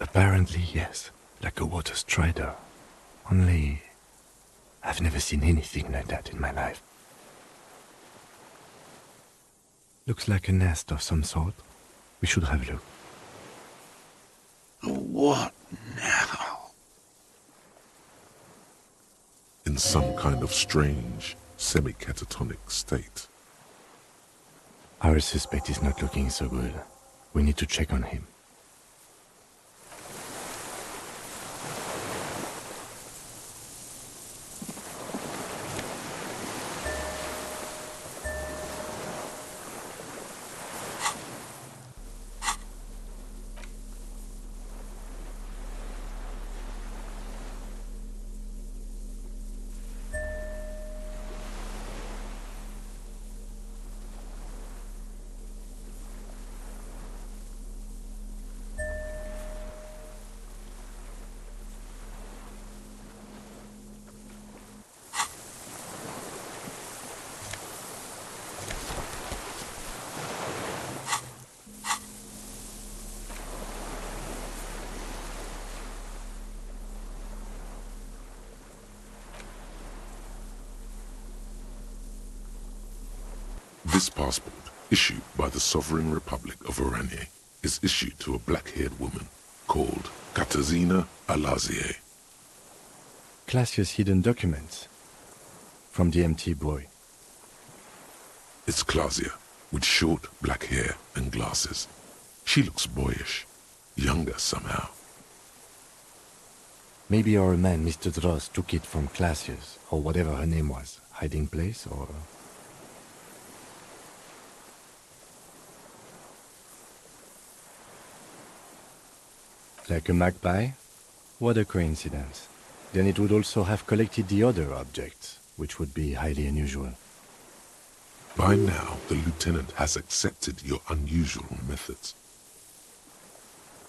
Apparently, yes, like a water strider. Only, I've never seen anything like that in my life. Looks like a nest of some sort. We should have a look. What now? In some kind of strange, semi-catatonic state. Our suspect is not looking so good. We need to check on him. This passport, issued by the Sovereign Republic of Oranje, is issued to a black-haired woman called Katarzyna Alazie. Classia's hidden documents from the empty boy. It's Klasia, with short black hair and glasses. She looks boyish, younger somehow. Maybe our man, Mr. Dross, took it from Classia's, or whatever her name was, hiding place, or... Like a magpie? What a coincidence. Then it would also have collected the other objects, which would be highly unusual. By now, the lieutenant has accepted your unusual methods.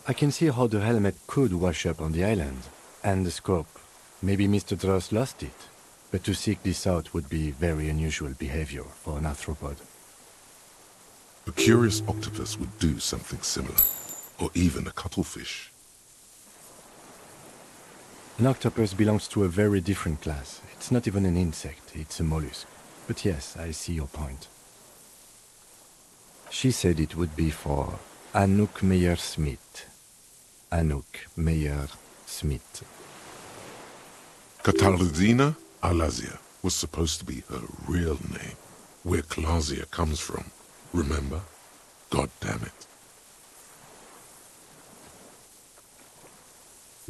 I can see how the helmet could wash up on the island, and the scope. Maybe Mr. Dross lost it, but to seek this out would be very unusual behavior for an arthropod. A curious octopus would do something similar, or even a cuttlefish. An octopus belongs to a very different class. It's not even an insect, it's a mollusk. But yes, I see your point. She said it would be for Anouk Meyer-Smith. Anouk Meyer-Smith. Katarzyna Alazie was supposed to be her real name, where Klasia comes from. Remember? God damn it.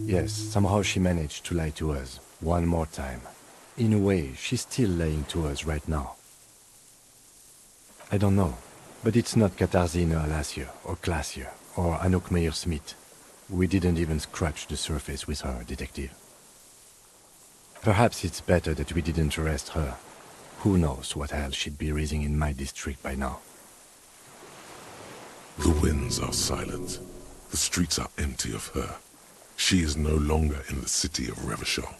Yes, somehow she managed to lie to us, one more time. In a way, she's still lying to us right now. I don't know, but it's not Katarzyna Alazie, or Klasia, or Anouk Meyer-Smith. We didn't even scratch the surface with her, detective. Perhaps it's better that we didn't arrest her. Who knows what hell she'd be raising in my district by now. The winds are silent. The streets are empty of her. She is no longer in the city of Revachol.